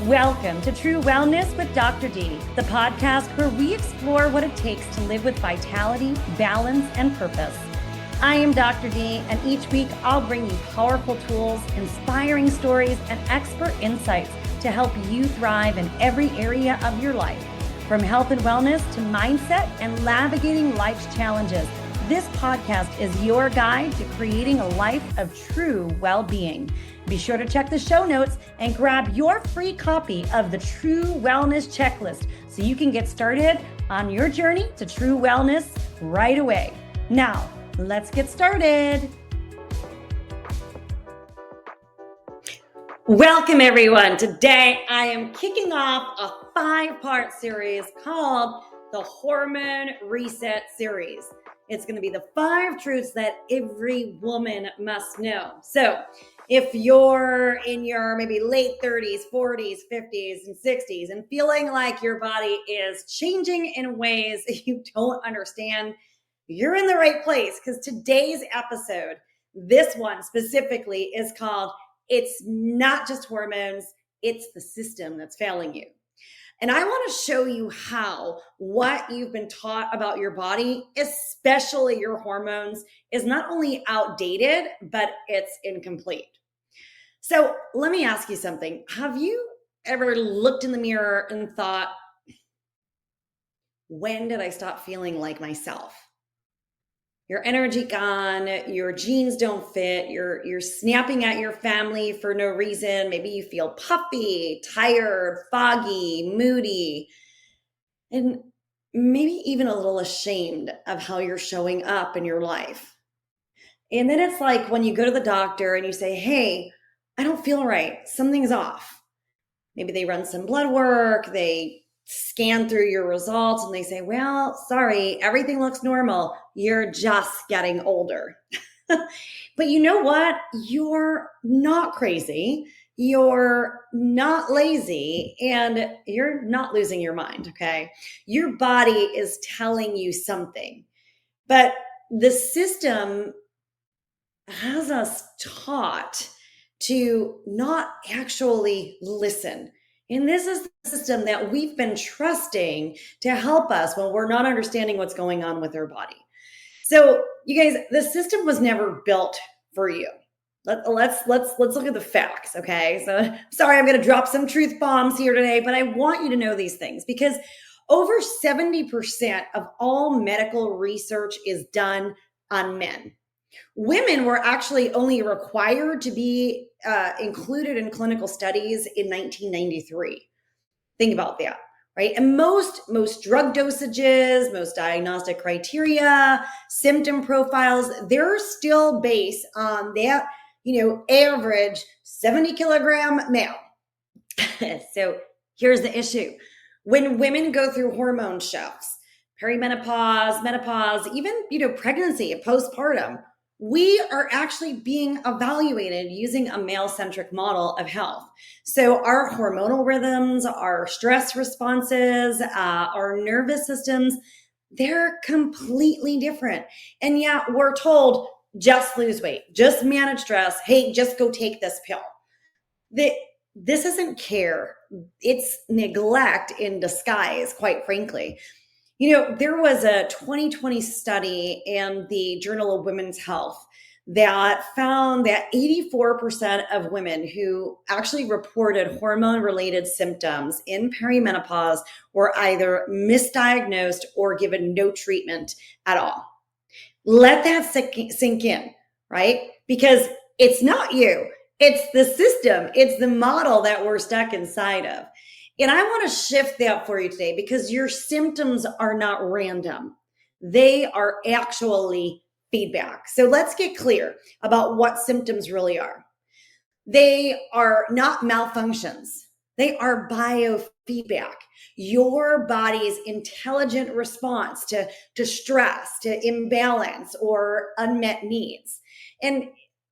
Welcome to True Wellness with Dr. D, the podcast where we explore what it takes to live with vitality, balance, and purpose. I am Dr. D, and each week I'll bring you powerful tools, inspiring stories, and expert insights to help you thrive in every area of your life. From health and wellness to mindset and navigating life's challenges, this podcast is your guide to creating a life of true well-being. Be sure to check the show notes and grab your free copy of the True Wellness Checklist so you can get started on your journey to true wellness right away. Now, let's get started. Welcome, everyone. Today, I am kicking off a 5-part series called the Hormone Reset Series. It's going to be the 5 truths that every woman must know. So, if you're in your maybe late 30s, 40s, 50s, and 60s and feeling like your body is changing in ways that you don't understand, you're in the right place, because today's episode, this one specifically, is called It's Not Just Hormones, It's the System That's Failing You. And I want to show you how what you've been taught about your body, especially your hormones, is not only outdated, but it's incomplete. So let me ask you something. Have you ever looked in the mirror and thought, when did I stop feeling like myself? Your energy gone, your jeans don't fit, you're snapping at your family for no reason. Maybe you feel puffy, tired, foggy, moody, and maybe even a little ashamed of how you're showing up in your life. And then it's like when you go to the doctor and you say, hey, I don't feel right. Something's off. Maybe they run some blood work, they scan through your results, and they say, well, sorry, everything looks normal. You're just getting older. But you know what? You're not crazy. You're not lazy, and you're not losing your mind, okay? Your body is telling you something. But the system has us taught to not actually listen. And this is the system that we've been trusting to help us when we're not understanding what's going on with our body. So, you guys, the system was never built for you. Let's look at the facts, okay? So, sorry, I'm going to drop some truth bombs here today, but I want you to know these things because over 70% of all medical research is done on men. Women were actually only required to be included in clinical studies in 1993. Think about that, right? And most drug dosages, most diagnostic criteria, symptom profiles, they're still based on that, average 70-kilogram male. So here's the issue. When women go through hormone shifts, perimenopause, menopause, even, pregnancy and postpartum, we are actually being evaluated using a male-centric model of health. So our hormonal rhythms, our stress responses, our nervous systems, they're completely different. And yet we're told, just lose weight, just manage stress. Hey, just go take this pill. This isn't care. It's neglect in disguise, quite frankly. There was a 2020 study in the Journal of Women's Health that found that 84% of women who actually reported hormone-related symptoms in perimenopause were either misdiagnosed or given no treatment at all. Let that sink in, right? Because it's not you. It's the system. It's the model that we're stuck inside of. And I want to shift that for you today because your symptoms are not random. They are actually feedback. So let's get clear about what symptoms really are. They are not malfunctions. They are biofeedback. Your body's intelligent response to stress, to imbalance, or unmet needs. And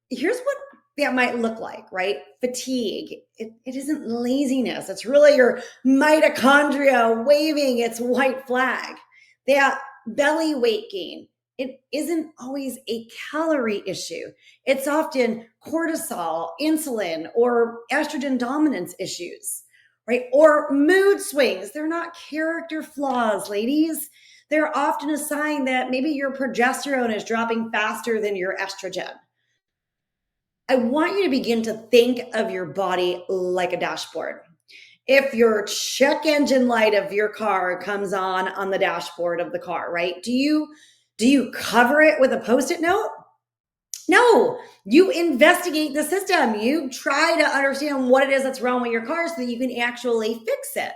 here's what that might look like, right? Fatigue. It isn't laziness. It's really your mitochondria waving its white flag. That belly weight gain. It isn't always a calorie issue. It's often cortisol, insulin, or estrogen dominance issues. right? Or mood swings. They're not character flaws, ladies. They're often a sign that maybe your progesterone is dropping faster than your estrogen. I want you to begin to think of your body like a dashboard. If your check engine light of your car comes on the dashboard of the car, right? Do you cover it with a post-it note? No, you investigate the system. You try to understand what it is that's wrong with your car so that you can actually fix it.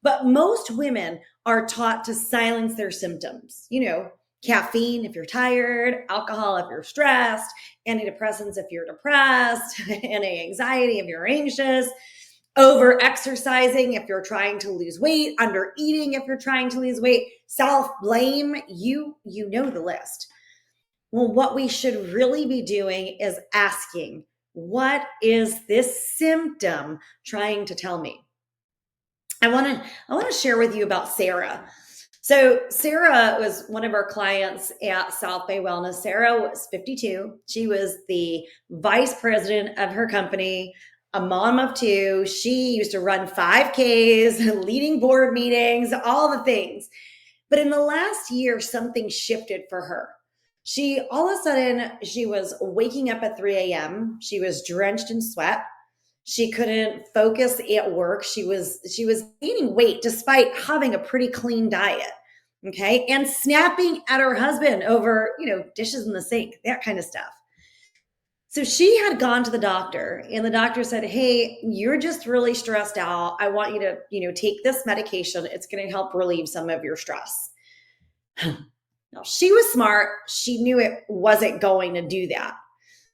But most women are taught to silence their symptoms. Caffeine if you're tired, alcohol if you're stressed, antidepressants if you're depressed, anti-anxiety if you're anxious, over exercising if you're trying to lose weight, under eating if you're trying to lose weight, self-blame, you know the list. Well, what we should really be doing is asking, what is this symptom trying to tell me? I want to share with you about Sarah. So Sarah was one of our clients at South Bay Wellness. Sarah was 52. She was the vice president of her company, a mom of two. She used to run 5Ks, leading board meetings, all the things. But in the last year, something shifted for her. All of a sudden, she was waking up at 3 a.m. She was drenched in sweat. She couldn't focus at work. She was gaining weight despite having a pretty clean diet. Okay. And snapping at her husband over, dishes in the sink, that kind of stuff. So she had gone to the doctor and the doctor said, hey, you're just really stressed out. I want you to, take this medication. It's going to help relieve some of your stress. Now, she was smart. She knew it wasn't going to do that.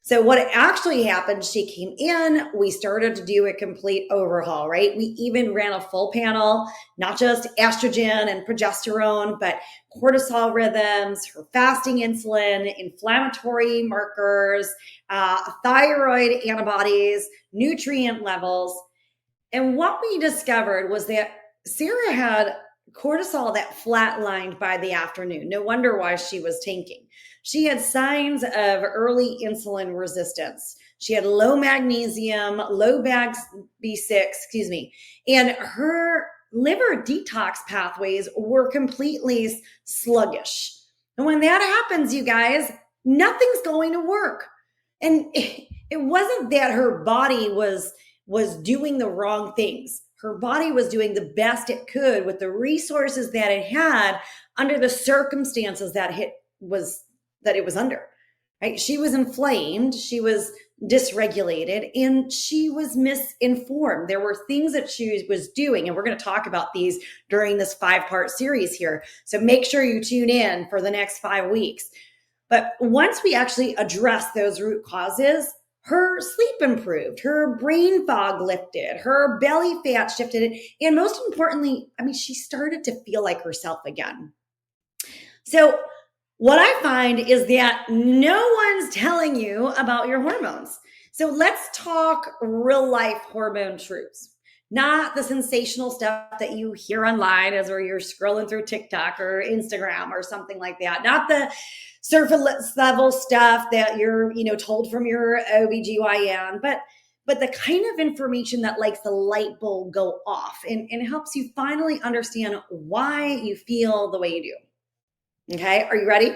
So what actually happened, she came in, we started to do a complete overhaul, right? We even ran a full panel, not just estrogen and progesterone, but cortisol rhythms, her fasting insulin, inflammatory markers, thyroid antibodies, nutrient levels. And what we discovered was that Sarah had cortisol that flatlined by the afternoon. No wonder why she was tanking. She had signs of early insulin resistance. She had low magnesium, low B6, and her liver detox pathways were completely sluggish. And when that happens, you guys, nothing's going to work. And it wasn't that her body was doing the wrong things. Her body was doing the best it could with the resources that it had under the circumstances that it was under, right? She was inflamed, she was dysregulated, and she was misinformed. There were things that she was doing, and we're going to talk about these during this 5-part series here. So make sure you tune in for the next 5 weeks. But once we actually address those root causes, her sleep improved, her brain fog lifted, her belly fat shifted, and most importantly, she started to feel like herself again. So what I find is that no one's telling you about your hormones. So let's talk real life hormone truths, not the sensational stuff that you hear online as or you're scrolling through TikTok or Instagram or something like that, not the surface level stuff that you're, told from your OBGYN, but the kind of information that likes the light bulb go off and helps you finally understand why you feel the way you do. Okay, are you ready?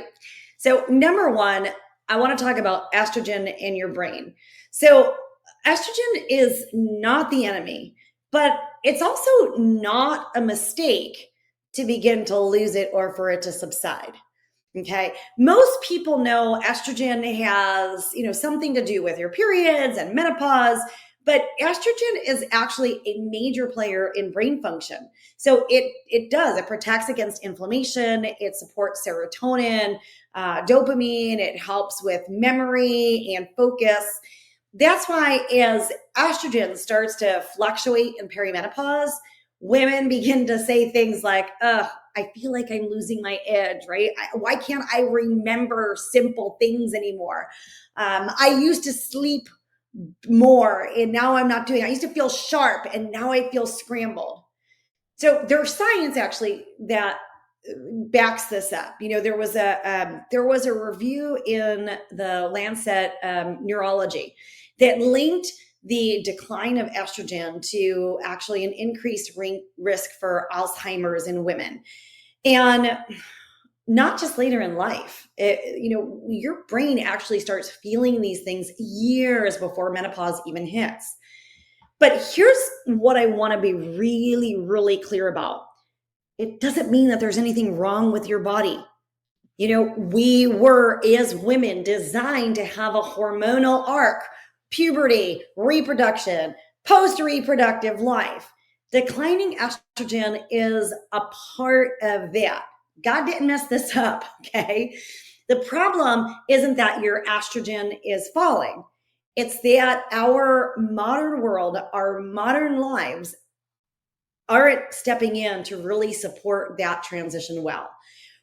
So number one, I want to talk about estrogen in your brain. So estrogen is not the enemy, but it's also not a mistake to begin to lose it or for it to subside. Okay, most people know estrogen has, something to do with your periods and menopause, but estrogen is actually a major player in brain function. So it protects against inflammation, it supports serotonin, dopamine, it helps with memory and focus. That's why as estrogen starts to fluctuate in perimenopause, women begin to say things like, I feel like I'm losing my edge, right? Why can't I remember simple things anymore? I used to sleep more and now I'm not doing it. I used to feel sharp and now I feel scrambled. So there's science actually that backs this up. There was a review in the Lancet Neurology that linked the decline of estrogen to actually an increased risk for Alzheimer's in women. And not just later in life. Your brain actually starts feeling these things years before menopause even hits. But here's what I want to be really, really clear about. It doesn't mean that there's anything wrong with your body. We were, as women, designed to have a hormonal arc, puberty, reproduction, post-reproductive life. Declining estrogen is a part of that. God didn't mess this up, okay? The problem isn't that your estrogen is falling. It's that our modern world, our modern lives aren't stepping in to really support that transition well.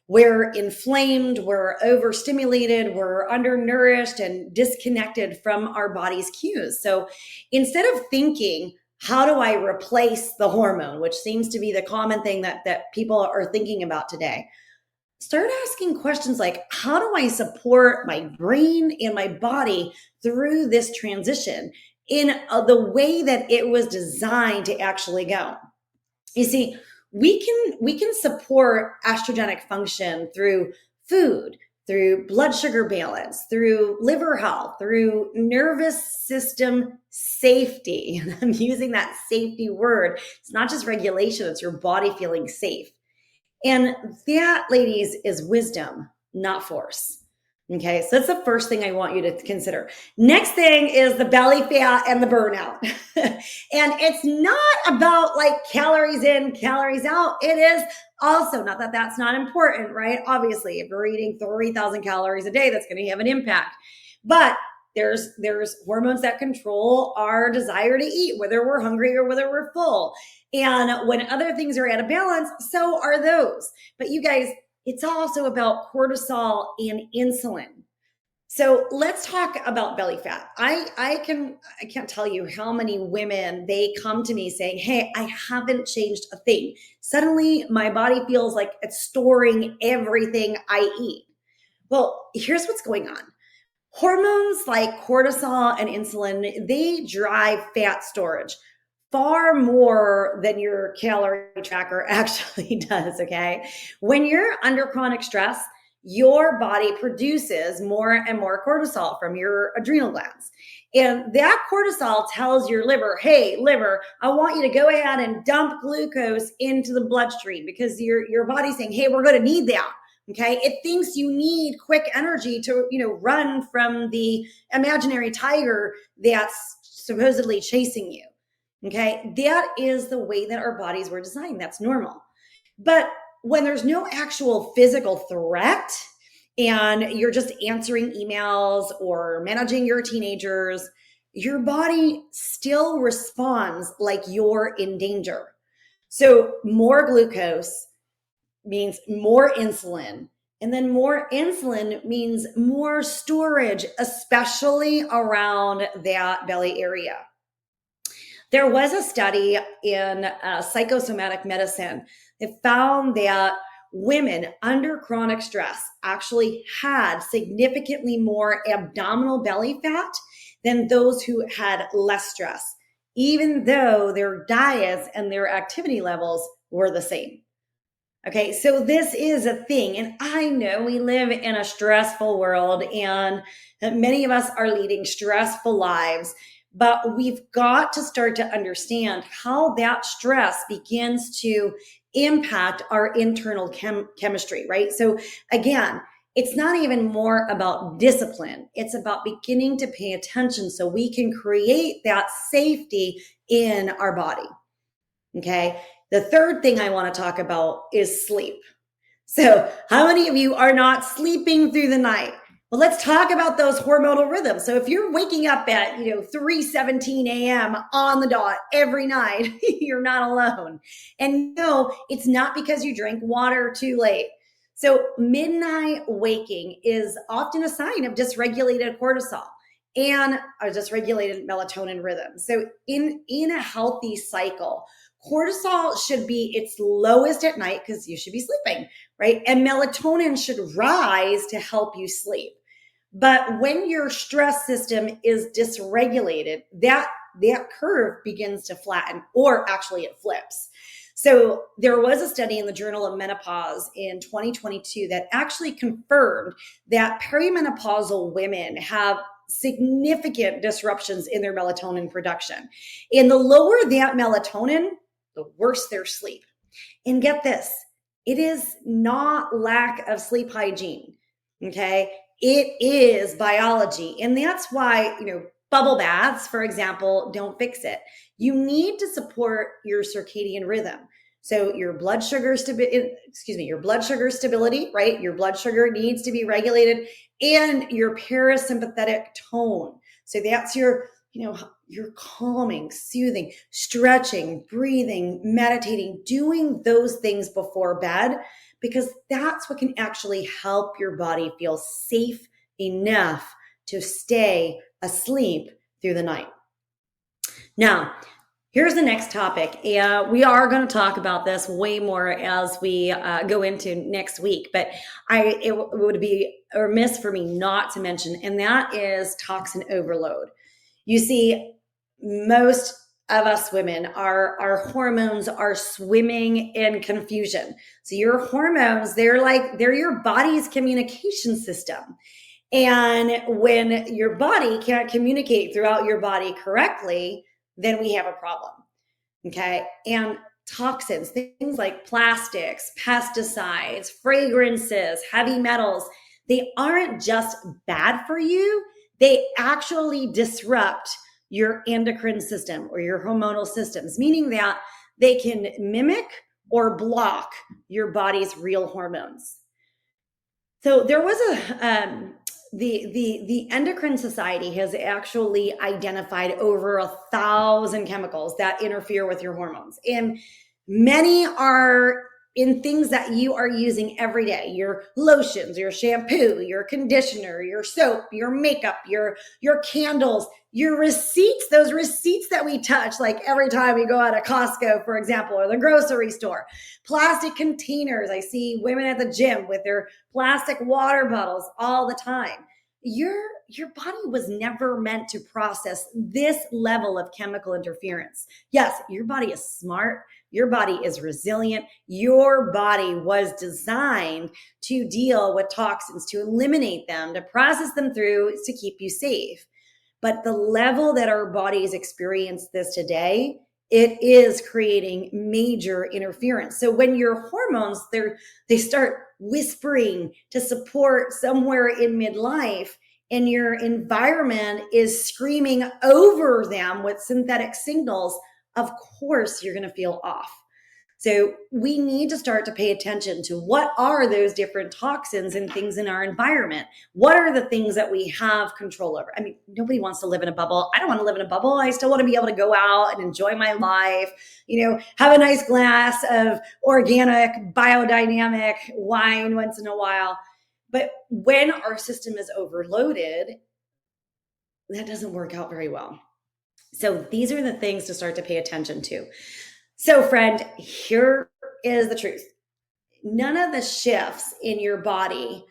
We're inflamed, we're overstimulated, we're undernourished and disconnected from our body's cues. So instead of thinking, how do I replace the hormone, which seems to be the common thing that people are thinking about today, start asking questions like, how do I support my brain and my body through this transition in the way that it was designed to actually go? You see, we can support estrogenic function through food, through blood sugar balance, through liver health, through nervous system safety. And I'm using that safety word. It's not just regulation, it's your body feeling safe. And that, ladies, is wisdom, not force. Okay, so that's the first thing I want you to consider. Next thing is the belly fat and the burnout. And it's not about like calories in, calories out. It is also, not that that's not important, right? Obviously, if you're eating 3,000 calories a day, that's going to have an impact. But there's hormones that control our desire to eat, whether we're hungry or whether we're full. And when other things are out of balance, so are those. But you guys, it's also about cortisol and insulin. So let's talk about belly fat. I can't tell you how many women, they come to me saying, hey, I haven't changed a thing. Suddenly my body feels like it's storing everything I eat. Well, here's what's going on. Hormones like cortisol and insulin, they drive fat storage far more than your calorie tracker actually does, okay? When you're under chronic stress, your body produces more and more cortisol from your adrenal glands. And that cortisol tells your liver, hey, liver, I want you to go ahead and dump glucose into the bloodstream because your body's saying, hey, we're going to need that. Okay. It thinks you need quick energy to, run from the imaginary tiger that's supposedly chasing you. Okay. That is the way that our bodies were designed. That's normal. But when there's no actual physical threat and you're just answering emails or managing your teenagers, your body still responds like you're in danger. So more glucose means more insulin. And then more insulin means more storage, especially around that belly area. There was a study in psychosomatic medicine that found that women under chronic stress actually had significantly more abdominal belly fat than those who had less stress, even though their diets and their activity levels were the same. Okay, so this is a thing. And I know we live in a stressful world and many of us are leading stressful lives, but we've got to start to understand how that stress begins to impact our internal chemistry, right? So again, it's not even more about discipline. It's about beginning to pay attention so we can create that safety in our body, okay? The third thing I want to talk about is sleep. So how many of you are not sleeping through the night? Well, let's talk about those hormonal rhythms. So if you're waking up at, 3:17 a.m. on the dot every night, you're not alone. And no, it's not because you drank water too late. So midnight waking is often a sign of dysregulated cortisol and a dysregulated melatonin rhythm. So in a healthy cycle, cortisol should be its lowest at night because you should be sleeping, right? And melatonin should rise to help you sleep. But when your stress system is dysregulated, that that curve begins to flatten, or actually it flips. So there was a study in the Journal of Menopause in 2022 that actually confirmed that perimenopausal women have significant disruptions in their melatonin production. And the lower that melatonin, the worse their sleep. And get this, it is not lack of sleep hygiene, okay? It is biology. And that's why, bubble baths, for example, don't fix it. You need to support your circadian rhythm. So your blood sugar stability, right? Your blood sugar needs to be regulated, and your parasympathetic tone. So that's your calming, soothing, stretching, breathing, meditating, doing those things before bed, because that's what can actually help your body feel safe enough to stay asleep through the night. Now, here's the next topic. We are going to talk about this way more as we go into next week, but it would be remiss for me not to mention, and that is toxin overload. You see, most of us women, our hormones are swimming in confusion. So your hormones, they're your body's communication system. And when your body can't communicate throughout your body correctly, then we have a problem. Okay. And toxins, things like plastics, pesticides, fragrances, heavy metals, they aren't just bad for you. They actually disrupt your endocrine system or your hormonal systems, meaning that they can mimic or block your body's real hormones. So there was the Endocrine Society has actually identified over 1,000 chemicals that interfere with your hormones. And many are in things that you are using every day: your lotions, your shampoo, your conditioner, your soap, your makeup, your candles, your receipts, those receipts that we touch like every time we go out of Costco, for example, or the grocery store, plastic containers. I see women at the gym with their plastic water bottles all the time. Your body was never meant to process this level of chemical interference. Yes, your body is smart. Your body is resilient. Your body was designed to deal with toxins, to eliminate them, to process them through, to keep you safe. But the level that our bodies experience this today, it is creating major interference. So when your hormones, they start whispering to support somewhere in midlife, and your environment is screaming over them with synthetic signals, of course you're going to feel off. So we need to start to pay attention to what are those different toxins and things in our environment. What are the things that we have control over? I mean, nobody wants to live in a bubble. I don't want to live in a bubble. I still want to be able to go out and enjoy my life, have a nice glass of organic, biodynamic wine once in a while. But when our system is overloaded, that doesn't work out very well. So these are the things to start to pay attention to. So friend, here is the truth. None of the shifts in your body,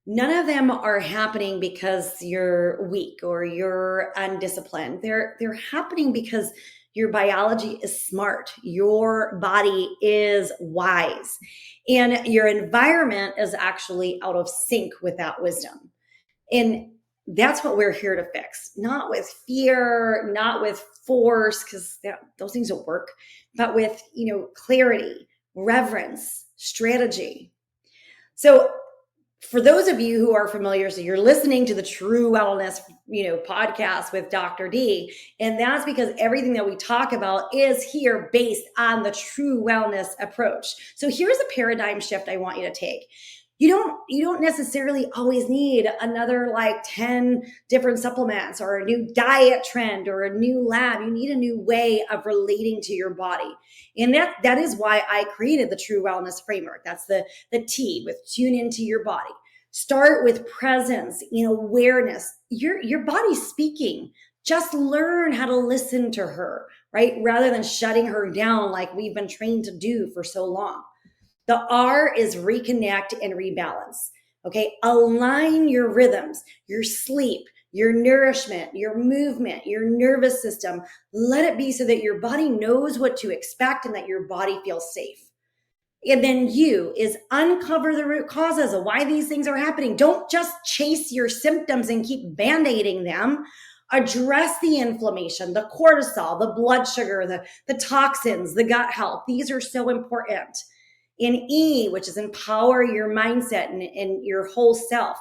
none of them are happening because you're weak or you're undisciplined. They're happening because your biology is smart. Your body is wise. And your environment is actually out of sync with that wisdom. And that's what we're here to fix, not with fear, not with force, because those things don't work, but with, clarity, reverence, strategy. So for those of you who are familiar, so you're listening to the True Wellness, podcast with Dr. D, and that's because everything that we talk about is here based on the True Wellness approach. So here's a paradigm shift I want you to take. You don't necessarily always need another 10 different supplements or a new diet trend or a new lab. You need a new way of relating to your body. And that is why I created the True Wellness Framework. That's the T with tune into your body. Start with presence, awareness. Your body's speaking. Just learn how to listen to her, right? Rather than shutting her down like we've been trained to do for so long. The R is reconnect and rebalance. Okay. Align your rhythms, your sleep, your nourishment, your movement, your nervous system. Let it be so that your body knows what to expect and that your body feels safe. And then uncover the root causes of why these things are happening. Don't just chase your symptoms and keep band-aiding them. Address the inflammation, the cortisol, the blood sugar, the toxins, the gut health. These are so important. In E, which is empower your mindset and your whole self.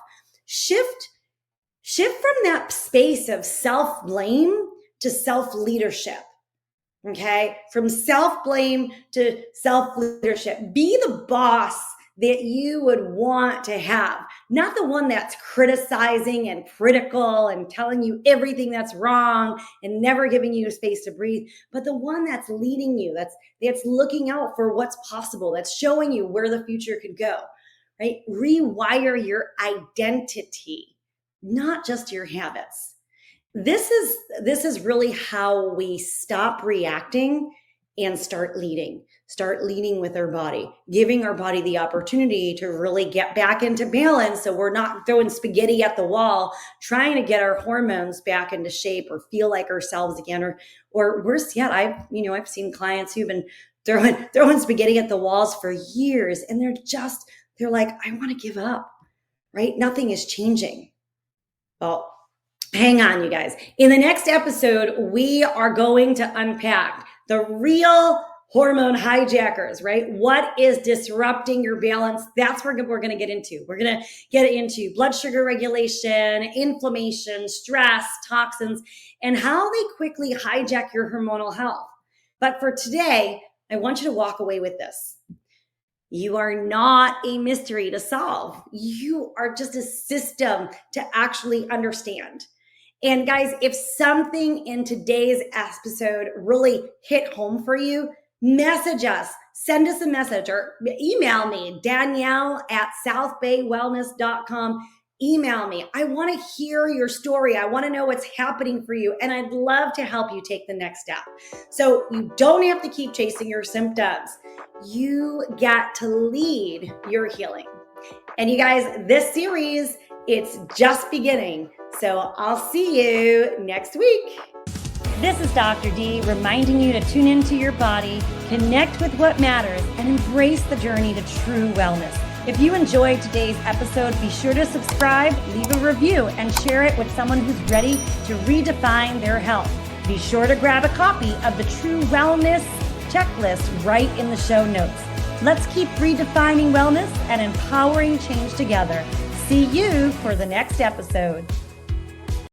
Shift from that space of self-blame to self-leadership. Okay? From self-blame to self-leadership. Be the boss that you would want to have, not the one that's criticizing and critical and telling you everything that's wrong and never giving you space to breathe, but the one that's leading you, that's looking out for what's possible, that's showing you where the future could go, right? Rewire your identity, not just your habits. This is really how we stop reacting and start leading with our body, giving our body the opportunity to really get back into balance. So we're not throwing spaghetti at the wall, trying to get our hormones back into shape or feel like ourselves again, or worse yet, I've seen clients who've been throwing spaghetti at the walls for years, and they're like, I want to give up, right? Nothing is changing. Well, hang on, you guys. In the next episode, we are going to unpack the real hormone hijackers, right? What is disrupting your balance? That's what we're going to get into. We're going to get into blood sugar regulation, inflammation, stress, toxins, and how they quickly hijack your hormonal health. But for today, I want you to walk away with this. You are not a mystery to solve. You are just a system to actually understand. And guys, if something in today's episode really hit home for you, message us, send us a message, or email me, Danielle@southbaywellness.com. Email me. I want to hear your story. I want to know what's happening for you. And I'd love to help you take the next step. So you don't have to keep chasing your symptoms. You get to lead your healing. And you guys, this series, it's just beginning. So I'll see you next week. This is Dr. D reminding you to tune into your body, connect with what matters, and embrace the journey to true wellness. If you enjoyed today's episode, be sure to subscribe, leave a review, and share it with someone who's ready to redefine their health. Be sure to grab a copy of the True Wellness Checklist right in the show notes. Let's keep redefining wellness and empowering change together. See you for the next episode.